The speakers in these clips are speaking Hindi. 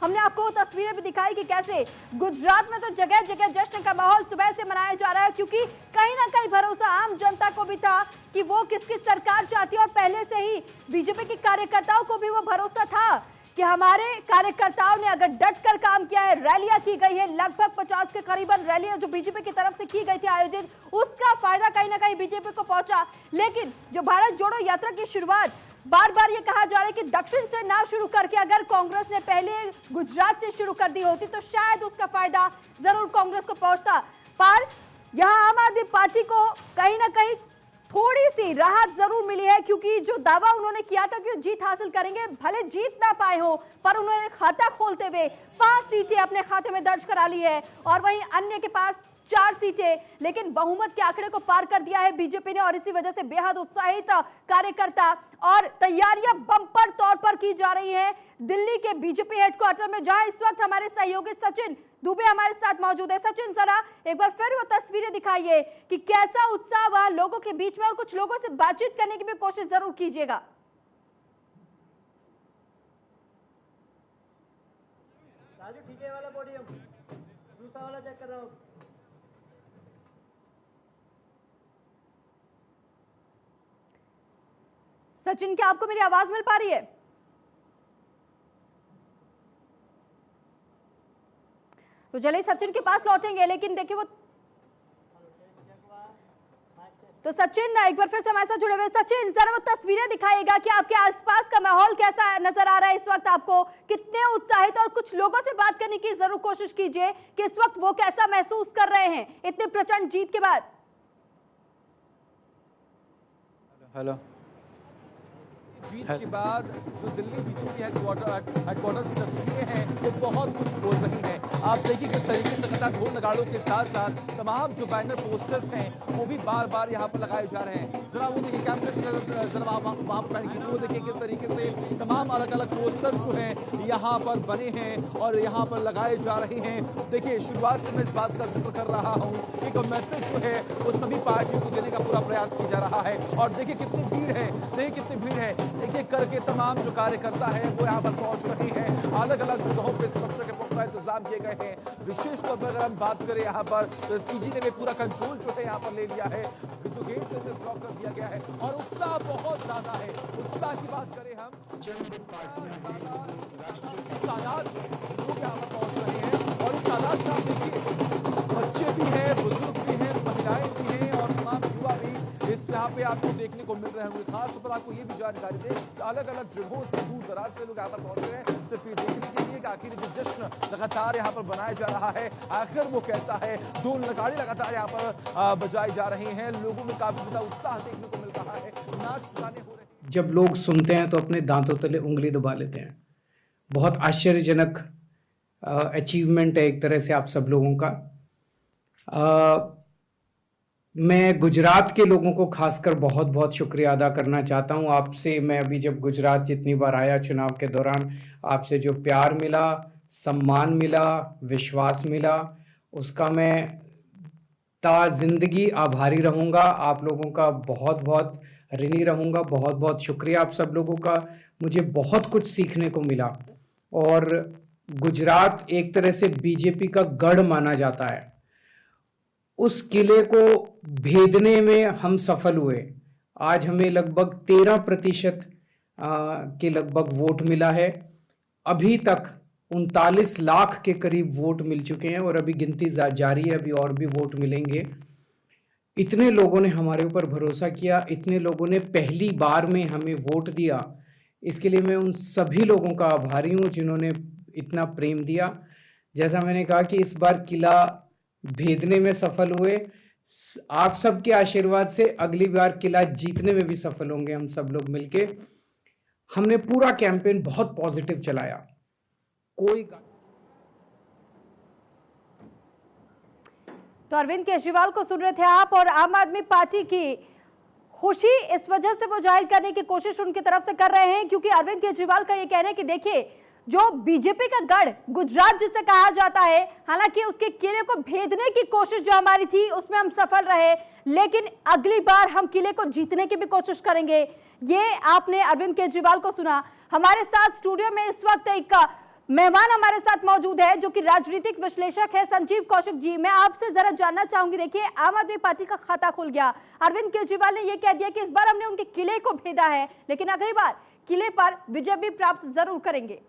हमने आपको वो तस्वीरें भी दिखाई कि कैसे गुजरात में तो जगह जगह जश्न का माहौल सुबह से मनाया जा रहा है, क्योंकि कहीं ना कहीं भरोसा आम जनता को भी था कि वो किसकी सरकार चाहती है। और पहले से ही बीजेपी के कार्यकर्ताओं को भी वो भरोसा था कि हमारे कार्यकर्ताओं ने अगर डट कर काम किया है, रैलियां की गई है, लगभग 50 के करीबन रैलियां जो बीजेपी की तरफ से की गई थी आयोजित, उसका फायदा कहीं ना कहीं बीजेपी को पहुंचा। लेकिन जो भारत जोड़ो यात्रा की शुरुआत बार बार ये कहा जा रहा है कि दक्षिण से ना शुरू करके अगर कांग्रेस ने पहले गुजरात से शुरू कर दी होती तो शायद उसका फायदा जरूर कांग्रेस को पहुंचता। पर यहां आम आदमी पार्टी को कहीं ना कहीं थोड़ी सी राहत जरूर मिली है, क्योंकि जो दावा उन्होंने किया था कि वो जीत हासिल करेंगे, भले जीत ना पाए हो, पर उन्होंने खाता खोलते हुए 5 सीटें अपने खाते में दर्ज करा ली है और वहीं अन्य के पास 4 सीटें, लेकिन बहुमत के आंकड़े को पार कर दिया है बीजेपी ने। और इसी वजह से बेहद उत्साहित कार्यकर्ता और तैयारियां बम्पर तौर पर की जा रही है दिल्ली के बीजेपी हेडक्वार्टर में, जहां इस वक्त हमारे सहयोगी सचिन दुबे हमारे साथ मौजूद है। सचिन, जरा एक बार फिर वो तस्वीरें दिखाइए कि कैसा उत्साह वहां लोगों के बीच में, और कुछ लोगों से बातचीत करने की भी कोशिश जरूर कीजिएगा। राजू, ठीक है वाला पोडियम, दूसरा वाला चेक कर रहा हूं। सचिन, क्या आपको मेरी आवाज मिल पा रही है? तो चलिए सचिन के पास लौटेंगे, लेकिन देखिए वो तो सचिन एक बार फिर से हमारे साथ जुड़े हुए। सचिन, जरा वो तस्वीरें दिखाइएगा कि आपके आसपास का माहौल कैसा नजर आ रहा है इस वक्त, आपको कितने उत्साहित, और कुछ लोगों से बात करने की जरूर कोशिश कीजिए कि इस वक्त वो कैसा महसूस कर रहे हैं इतने प्रचंड जीत के बाद। हेलो। जीत के बाद जो दिल्ली बीजेपी हेडक्वार्टर्स की तस्वीरें हैं वो बहुत कुछ बोल रही हैं। आप देखिए किस तरीके से लगातार ढोल नगाड़ों के साथ साथ तमाम जो बैनर पोस्टर्स हैं वो भी बार बार यहाँ पर लगाए जा रहे हैं। जरा वो देखिए कैमरे जरा आप वो देखिए किस तरीके से तमाम अलग अलग पोस्टर्स जो हैं यहाँ पर बने हैं और यहाँ पर लगाए जा रहे हैं। देखिए शुरुआत से मैं इस बात का जिक्र कर रहा हूँ कि मैसेज जो है वो सभी पार्टियों को देने का पूरा प्रयास किया जा रहा है। और देखिए कितनी भीड़ है, देखिए कितनी भीड़ है, एक एक करके तमाम जो कार्यकर्ता है वो यहाँ पर पहुंच रहे हैं। अलग अलग जगहों पर सुरक्षा के पुख्ता इंतजाम किए गए हैं। विशेष तौर पर अगर हम बात करें यहाँ पर तो एसपीजी ने भी पूरा कंट्रोल जो है यहाँ पर ले लिया है, जो गेट से ब्लॉक कर दिया गया है और उत्साह बहुत ज्यादा है। उत्साह की बात करें हम, तादाद लोग यहाँ पर पहुंच रहे हैं और इस तादाद में आप देखिए बच्चे भी हैं, बुजुर्ग भी हैं, महिलाएं भी हैं और तमाम युवा भी इस यहाँ पे आपको देखने को मिल रहे होंगे। खास तौर पर आपको ये भी जानकारी दें कि अलग अलग जगहों से दूर दराज से लोग यहाँ पर पहुंच रहे हैं सिर्फ ये देखने के लिए कि आखिर जो जश्न लगातार यहाँ पर बनाया जा रहा है आखिर वो कैसा है। ढोल नगाड़े लगातार यहाँ पर बजाए जा रहे हैं, लोगों में काफी ज्यादा उत्साह देखने को मिल रहा है, नाच गाने हो रहे हैं। जब लोग सुनते हैं तो अपने दांतों तले उंगली दबा लेते हैं। बहुत आश्चर्यजनक अचीवमेंट है एक तरह से आप सब लोगों का। मैं गुजरात के लोगों को खासकर बहुत बहुत शुक्रिया अदा करना चाहता हूं आपसे। मैं अभी जब गुजरात जितनी बार आया चुनाव के दौरान, आपसे जो प्यार मिला, सम्मान मिला, विश्वास मिला, उसका मैं जिंदगी आभारी रहूंगा। आप लोगों का बहुत बहुत ऋणी रहूंगा। बहुत बहुत शुक्रिया आप सब लोगों का। मुझे बहुत कुछ सीखने को मिला और गुजरात एक तरह से बीजेपी का गढ़ माना जाता है। उस किले को भेदने में हम सफल हुए। आज हमें लगभग 13% के लगभग वोट मिला है। अभी तक 39 लाख के करीब वोट मिल चुके हैं और अभी गिनती जारी है, अभी और भी वोट मिलेंगे। इतने लोगों ने हमारे ऊपर भरोसा किया, इतने लोगों ने पहली बार में हमें वोट दिया, इसके लिए मैं उन सभी लोगों का आभारी हूँ जिन्होंने इतना प्रेम दिया। जैसा मैंने कहा कि इस बार किला भेदने में सफल हुए, आप सबके आशीर्वाद से अगली बार किला जीतने में भी सफल होंगे हम सब लोग मिलके। हमने पूरा कैंपेन बहुत पॉजिटिव चलाया। कोई तो अरविंद केजरीवाल को सुन रहे थे आप, और आम आदमी पार्टी की खुशी इस वजह से वो जाहिर करने की कोशिश उनकी तरफ से कर रहे हैं, क्योंकि अरविंद केजरीवाल का ये कहना है कि देखिए जो बीजेपी का गढ़ गुजरात जिसे कहा जाता है, हालांकि उसके किले को भेदने की कोशिश जो हमारी थी उसमें हम सफल रहे, लेकिन अगली बार हम किले को जीतने की भी कोशिश करेंगे। ये आपने अरविंद केजरीवाल को सुना। हमारे साथ स्टूडियो में इस वक्त एक मेहमान हमारे साथ मौजूद है जो कि राजनीतिक विश्लेषक है संजीव कौशिक जी। मैं आपसे जरा जानना चाहूंगी, देखिए आम आदमी पार्टी का खाता खुल गया, अरविंद केजरीवाल ने यह कह दिया कि इस बार हमने उनके किले को भेदा है, लेकिन अगली बार किले पर विजय भी प्राप्त जरूर करेंगे।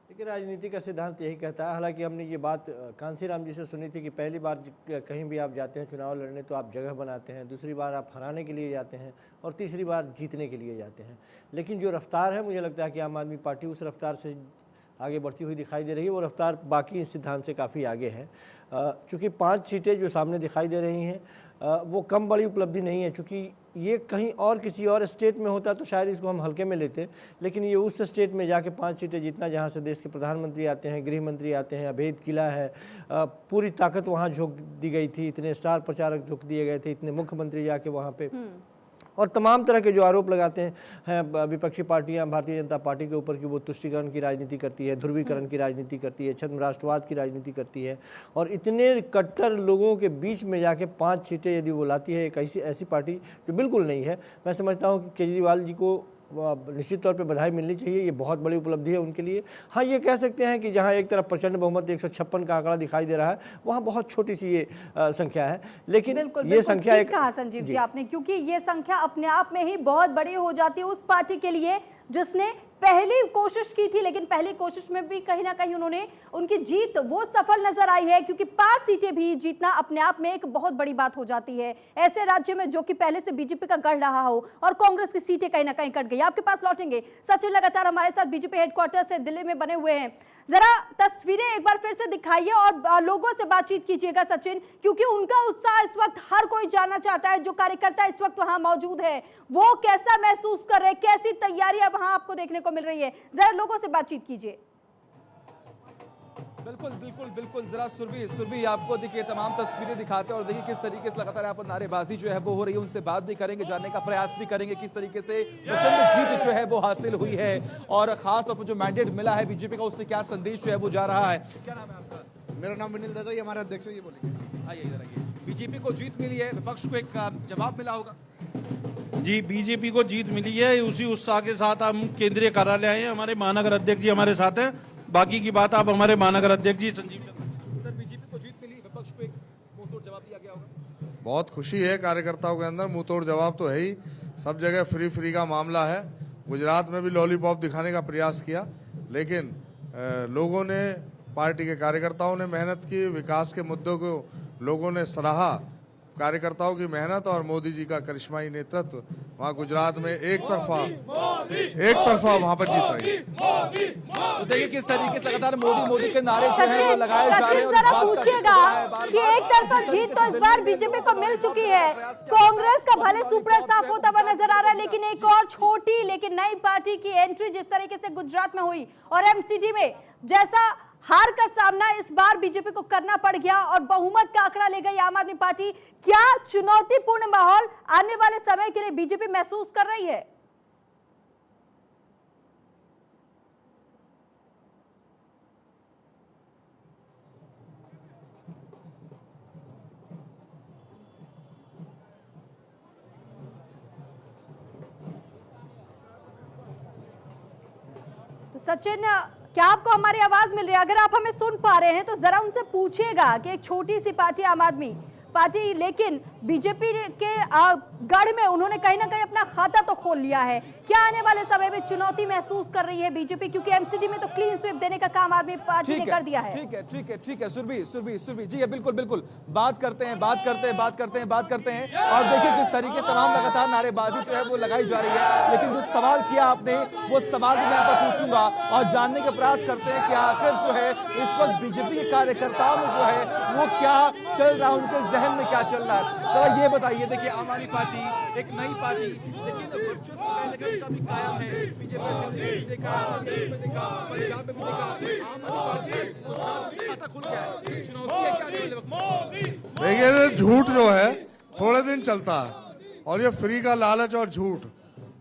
देखिए, राजनीति का सिद्धांत यही कहता है। हालांकि हमने ये बात कांसीराम जी से सुनी थी कि पहली बार कहीं भी आप जाते हैं चुनाव लड़ने तो आप जगह बनाते हैं, दूसरी बार आप हराने के लिए जाते हैं और तीसरी बार जीतने के लिए जाते हैं। लेकिन जो रफ्तार है, मुझे लगता है कि आम आदमी पार्टी उस रफ्तार से आगे बढ़ती हुई दिखाई दे रही है। वो रफ्तार बाकी इस सिद्धांत से काफ़ी आगे है। चूँकि 5 सीटें जो सामने दिखाई दे रही हैं वो कम बड़ी उपलब्धि नहीं है। चूँकि ये कहीं और किसी और स्टेट में होता तो शायद इसको हम हल्के में लेते, लेकिन ये उस स्टेट में जाके 5 सीटें जीतना जहाँ से देश के प्रधानमंत्री आते हैं, गृह मंत्री आते हैं, अभेद किला है, पूरी ताकत वहाँ झोंक दी गई थी, इतने स्टार प्रचारक झोंक दिए गए थे, इतने मुख्यमंत्री जाके वहाँ पे, और तमाम तरह के जो आरोप लगाते हैं विपक्षी पार्टियां भारतीय जनता पार्टी के ऊपर कि वो तुष्टीकरण की राजनीति करती है, ध्रुवीकरण की राजनीति करती है, छद्म राष्ट्रवाद की राजनीति करती है, और इतने कट्टर लोगों के बीच में जाके 5 सीटें यदि वो लाती है, एक ऐसी पार्टी जो बिल्कुल नहीं है। मैं समझता हूँ कि केजरीवाल जी को निश्चित तौर पे बधाई मिलनी चाहिए, ये बहुत बड़ी उपलब्धि है उनके लिए। हाँ, ये कह सकते हैं कि जहाँ एक तरफ प्रचंड बहुमत 156 का आंकड़ा दिखाई दे रहा है, वहाँ बहुत छोटी सी ये संख्या है, लेकिन ये संख्या एक कहा संजीव जी आपने, क्योंकि ये संख्या अपने आप में ही बहुत बड़ी हो जाती है उस पार्टी के लिए जिसने पहली कोशिश की थी, लेकिन पहली कोशिश में भी कहीं ना कहीं उन्होंने उनकी जीत वो सफल नजर आई है, क्योंकि 5 सीटें भी जीतना अपने आप में एक बहुत बड़ी बात हो जाती है ऐसे राज्य में जो कि पहले से बीजेपी का गढ़ रहा हो और कांग्रेस की सीटें कहीं ना कहीं कट गई। आपके पास लौटेंगे सचिन, लगातार हमारे साथ बीजेपी हेडक्वार्टर से दिल्ली में बने हुए हैं, जरा तस्वीरें एक बार फिर से दिखाइए और लोगों से बातचीत कीजिएगा सचिन, क्योंकि उनका उत्साह इस वक्त हर कोई जानना चाहता है। जो कार्यकर्ता इस वक्त वहां मौजूद है वो कैसा महसूस कर रहे हैं, कैसी तैयारियां वहां आपको देखने को मिल रही है, जरा लोगों से बातचीत कीजिए। बिल्कुल बिल्कुल बिल्कुल, जरा सुरभि आपको देखिए तमाम तस्वीरें दिखाते हैं और देखिए किस तरीके से लगातार यहाँ पर नारेबाजी जो है वो हो रही है। उनसे बात भी करेंगे, जानने का प्रयास भी करेंगे किस तरीके से प्रचंड जीत जो है वो हासिल हुई है और खास तौर पर जो मैंडेट मिला है बीजेपी का, उससे क्या संदेश जो है वो जा रहा है। क्या नाम है आपका? मेरा नाम विनील दादा, ये हमारे अध्यक्ष ये बोलेंगे। आइए इधर आइए। बीजेपी को जीत मिली है, विपक्ष को एक जवाब मिला होगा। जी, बीजेपी को जीत मिली है, उसी उत्साह के साथ हम केंद्रीय कार्यालय आए हैं। हमारे महानगर अध्यक्ष जी हमारे साथ हैं, बाकी की बात आप हमारे महानगर अध्यक्ष जी संजीव सर, बीजेपी को जीत मिली, विपक्ष को एक मुंहतोड़ जवाब दिया गया होगा। बहुत खुशी है कार्यकर्ताओं के अंदर, मुंहतोड़ जवाब तो है ही। सब जगह फ्री का मामला है। गुजरात में भी लॉलीपॉप दिखाने का प्रयास किया, लेकिन लोगों ने, पार्टी के कार्यकर्ताओं ने मेहनत की, विकास के मुद्दों को लोगों ने सराहा, कार्यकर्ताओं की मेहनत और मोदी जी का करिश्माई नेतृत्व वहाँ गुजरात में एक तरफा वहाँ पर जीत आई। तो देखिए किस तरीके से लगातार मोदी के नारे जो है वो लगाए जा रहे हैं। जरा पूछिएगा कि एक तरफा जीत तो इस बार बीजेपी को मिल चुकी है, कांग्रेस का भले सुपड़ा साफ होता हुआ नजर आ रहा है, लेकिन एक और छोटी लेकिन नई पार्टी की एंट्री जिस तरीके से गुजरात में हुई और एमसीडी में जैसा हार का सामना इस बार बीजेपी को करना पड़ गया और बहुमत का आंकड़ा ले गई आम आदमी पार्टी, क्या चुनौतीपूर्ण माहौल आने वाले समय के लिए बीजेपी महसूस कर रही है? तो सचिन, क्या आपको हमारी आवाज मिल रही है? अगर आप हमें सुन पा रहे हैं तो जरा उनसे पूछिएगा कि एक छोटी सी पार्टी आम आदमी पार्टी, लेकिन बीजेपी के गढ़ में उन्होंने कहीं ना कहीं अपना खाता तो खोल लिया है, क्या आने वाले समय में चुनौती महसूस कर रही है बीजेपी? क्योंकि एमसीडी में तो क्लीन स्वीप देने का काम आदमी पार्टी ने कर दिया है। ठीक है सुरभि जी, बिल्कुल बात करते हैं और देखिए किस तरीके से तमाम लगातार नारेबाजी जो है वो लगाई जा रही है। लेकिन जो सवाल किया आपने वो सवाल भी मैं यहाँ पर पूछूंगा और जानने का प्रयास करते हैं कि आखिर जो है इस वक्त बीजेपी के कार्यकर्ताओं में जो है वो क्या चल रहा है, उनके जहन में क्या चल रहा है, तो ये बताइए। देखिए आम आदमी पार्टी एक नई पार्टी, लेकिन वर्चस्व का भी कायम है। बीजेपी देखा, पंजाब में भी देखा, आम आदमी पार्टी खाता खुल गया है। चुनौती है क्या? देखिए, झूठ जो है थोड़े दिन चलता है और ये फ्री का लालच और झूठ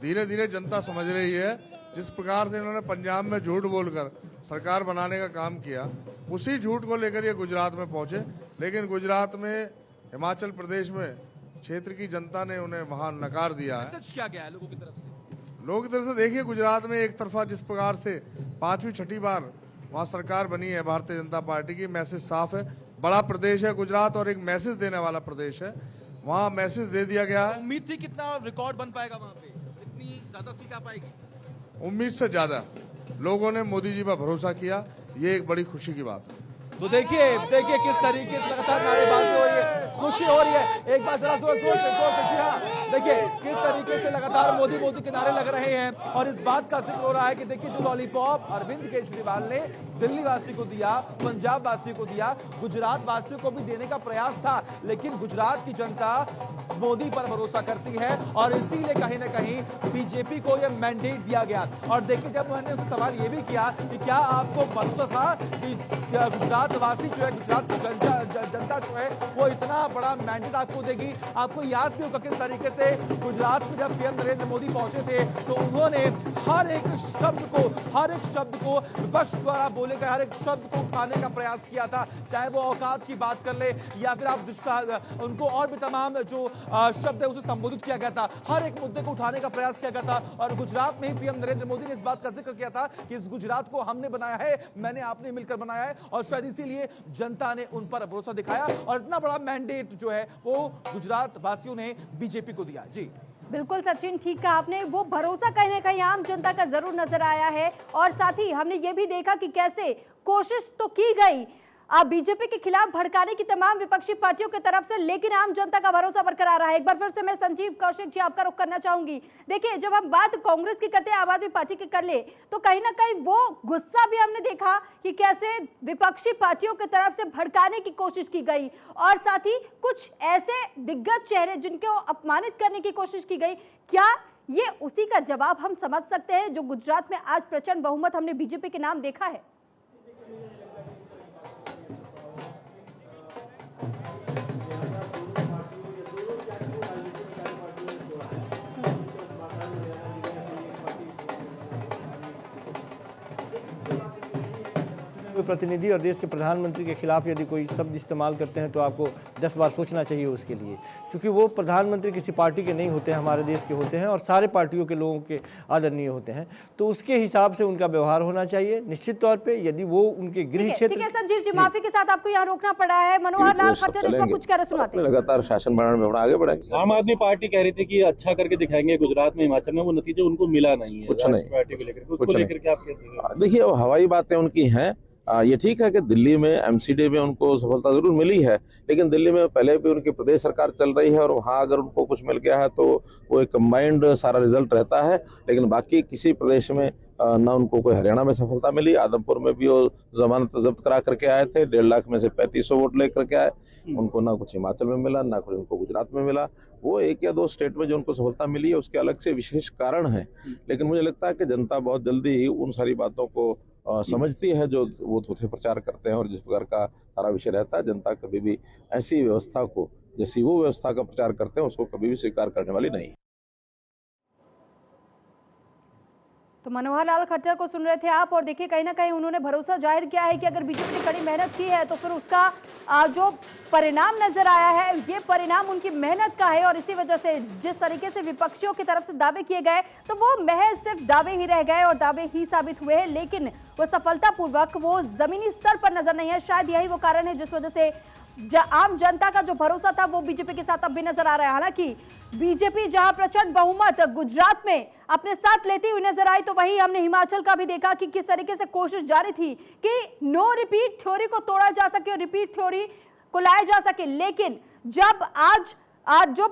धीरे धीरे जनता समझ रही है। जिस प्रकार से इन्होंने पंजाब में झूठ बोलकर सरकार बनाने का काम किया, उसी झूठ को लेकर ये गुजरात में पहुंचे। लेकिन गुजरात में, हिमाचल प्रदेश में क्षेत्र की जनता ने उन्हें वहां नकार दिया है। सच क्या गया है लोगों की तरफ से? लोगों की तरफ से देखिए, गुजरात में एक तरफा जिस प्रकार से 5वीं 6ठी बार वहाँ सरकार बनी है भारतीय जनता पार्टी की, मैसेज साफ है। बड़ा प्रदेश है गुजरात और एक मैसेज देने वाला प्रदेश है, वहाँ मैसेज दे दिया गया है। उम्मीद थी कितना रिकॉर्ड बन पाएगा वहां पे, इतनी ज्यादा सीट आ पाएगी? उम्मीद से ज्यादा लोगों ने मोदी जी पर भरोसा किया, ये एक बड़ी खुशी की बात है। तो देखिए किस तरीके से लगातार नारेबाजी हो रही है, खुशी हो रही है। एक बार जरा जोर से जी हाँ, देखिए किस तरीके से लगातार मोदी मोदी के नारे लग रहे हैं। और इस बात का जिक्र हो रहा है कि देखिए जो लॉलीपॉप अरविंद केजरीवाल ने दिल्ली वासी को दिया, पंजाब वासी को दिया, गुजरात वासियों को भी देने का प्रयास था, लेकिन गुजरात की जनता मोदी पर भरोसा करती है और इसीलिए कहीं ना कहीं बीजेपी को यह मैंडेट दिया गया। और देखिए जब मैंने उससे सवाल ये भी किया कि क्या आपको भरोसा था कि गुजरात वासी जो है, गुजरात की जनता जो है वो इतना बड़ा मैंडेट आपको देगी? आपको याद भी होगा किस तरीके से गुजरात में जब पीएम नरेंद्र मोदी पहुंचे थे तो उन्होंने हर एक शब्द को विपक्ष द्वारा बोले गए हर एक शब्द को उठाने का प्रयास किया था, चाहे वो औकात की बात कर ले या फिर आप उनको और भी तमाम जो शब्द है उसे संबोधित किया गया था, हर एक मुद्दे को उठाने का प्रयास किया गया था। और गुजरात में ही पीएम नरेंद्र मोदी ने इस बात का जिक्र किया था कि इस गुजरात को हमने बनाया है, मैंने आपने मिलकर बनाया है, और शायद इसीलिए जनता ने उन पर भरोसा दिखाया और इतना बड़ा मैंडेट जो है वो गुजरात वासियों ने बीजेपी को दिया। जी बिल्कुल सचिन, ठीक कहा आपने। वो भरोसा कहीं ना कहीं आम जनता का जरूर नजर आया है और साथ ही हमने ये भी देखा कि कैसे कोशिश तो की गई बीजेपी के खिलाफ भड़काने की तमाम विपक्षी पार्टियों की तरफ से, लेकिन आम जनता का भरोसा बरकरार रहा है। एक बार फिर से मैं संजीव कौशिक जी आपका रुख करना चाहूंगी। देखिए जब हम बात कांग्रेस की करते हैं, आम आदमी पार्टी की कर ले, तो कहीं ना कहीं वो गुस्सा भी हमने देखा कि कैसे विपक्षी पार्टियों की तरफ से भड़काने की कोशिश की गई और साथ ही कुछ ऐसे दिग्गज चेहरे जिनको अपमानित करने की कोशिश की गई। क्या ये उसी का जवाब हम समझ सकते हैं जो गुजरात में आज प्रचंड बहुमत हमने बीजेपी के नाम देखा है? प्रतिनिधि और देश के प्रधानमंत्री के खिलाफ यदि कोई शब्द इस्तेमाल करते हैं तो आपको 10 बार सोचना चाहिए उसके लिए, क्योंकि वो प्रधानमंत्री किसी पार्टी के नहीं होते हैं, हमारे देश के होते हैं और सारे पार्टियों के लोगों के आदरणीय होते हैं, तो उसके हिसाब से उनका व्यवहार होना चाहिए। निश्चित तौर पे यदि वो उनके गृह क्षेत्र। ठीक है संजीव जी, माफी के साथ आपको यहाँ रोकना पड़ा है। मनोहर लाल खट्टर इस वक्त कुछ कह रहे सुनाते हैं। लगातार शासन बनाने में आगे बढ़ेंगे। आम आदमी पार्टी कह रही थी कि अच्छा करके दिखाएंगे गुजरात में, हिमाचल में, वो नतीजा उनको मिला नहीं है। कुछ नहीं पार्टी को लेकर, उसको लेकर क्या आप कहते हैं? देखिए वो हवाई बातें उनकी हैं। ये ठीक है कि दिल्ली में एमसीडी में उनको सफलता जरूर मिली है, लेकिन दिल्ली में पहले भी उनकी प्रदेश सरकार चल रही है और वहाँ अगर उनको कुछ मिल गया है तो वो एक कंबाइंड सारा रिजल्ट रहता है। लेकिन बाकी किसी प्रदेश में ना उनको कोई हरियाणा में सफलता मिली, आदमपुर में भी वो जमानत जब्त करा करके आए थे, 1.5 लाख में से 3500 वोट लेकर के आए, उनको ना कुछ हिमाचल में मिला ना कुछ उनको गुजरात में मिला। वो 1 या 2 स्टेट में जो उनको सफलता मिली है उसके अलग से विशेष कारण है, लेकिन मुझे लगता है कि जनता बहुत जल्दी ही उन सारी बातों को समझती है जो वो थोथे प्रचार करते हैं और जिस प्रकार का सारा विषय रहता है। जनता कभी भी ऐसी व्यवस्था को, जैसी वो व्यवस्था का प्रचार करते हैं, उसको कभी भी स्वीकार करने वाली नहीं। तो मनोहर लाल खट्टर को सुन रहे थे आप, और देखिए कहीं ना कहीं उन्होंने भरोसा जाहिर किया है कि अगर बीजेपी ने कड़ी मेहनत की है तो फिर उसका जो परिणाम नजर आया है ये परिणाम उनकी मेहनत का है। और इसी वजह से जिस तरीके से विपक्षियों की तरफ से दावे किए गए तो वो महज सिर्फ दावे ही रह गए और दावे ही साबित हुए हैं, लेकिन वो सफलतापूर्वक वो जमीनी स्तर पर नजर नहीं है। शायद यही वो कारण है जिस वजह से आम जनता का जो भरोसा था वो बीजेपी के साथ अब भी नजर आ रहा है। हालांकि बीजेपी जहां प्रचंड बहुमत गुजरात में अपने साथ लेती हुई नजर आई, तो वहीं हमने हिमाचल का भी देखा कि किस तरीके से कोशिश जारी थी कि नो रिपीट थ्योरी को तोड़ा जा सके और रिपीट थ्योरी को लाया जा सके। लेकिन जब आज जो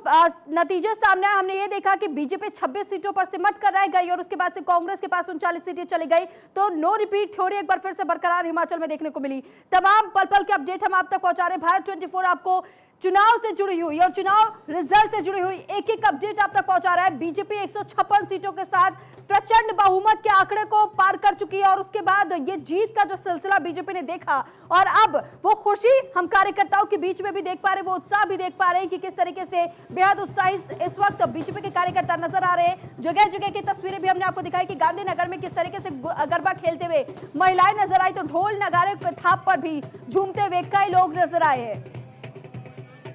नतीजे सामने आए, हमने ये देखा कि बीजेपी 26 सीटों पर सिमट कर रह गई और उसके बाद से कांग्रेस के पास 39 सीटें चली गई। तो नो रिपीट थ्योरी एक बार फिर से बरकरार हिमाचल में देखने को मिली। तमाम पल पल के अपडेट हम आप तक पहुंचा रहे हैं। भारत 24 आपको चुनाव से जुड़ी हुई और चुनाव रिजल्ट से जुड़ी हुई एक एक अपडेट आप तक पहुंचा रहा है। बीजेपी 156 सीटों के साथ प्रचंड बहुमत के आंकड़े को पार कर चुकी है और उसके बाद ये जीत का जो सिलसिला बीजेपी ने देखा, और अब वो खुशी हम कार्यकर्ताओं के बीच में भी देख पा रहे, वो उत्साह भी देख पा रहे हैं कि किस तरीके से बेहद उत्साहित इस वक्त बीजेपी के कार्यकर्ता नजर आ रहे हैं। जगह जगह की तस्वीरें भी हमने आपको दिखाई कि गांधीनगर में किस तरीके से गरबा खेलते हुए महिलाएं नजर आई, तो ढोल नगाड़े थाप पर भी झूमते हुए कई लोग नजर आए हैं।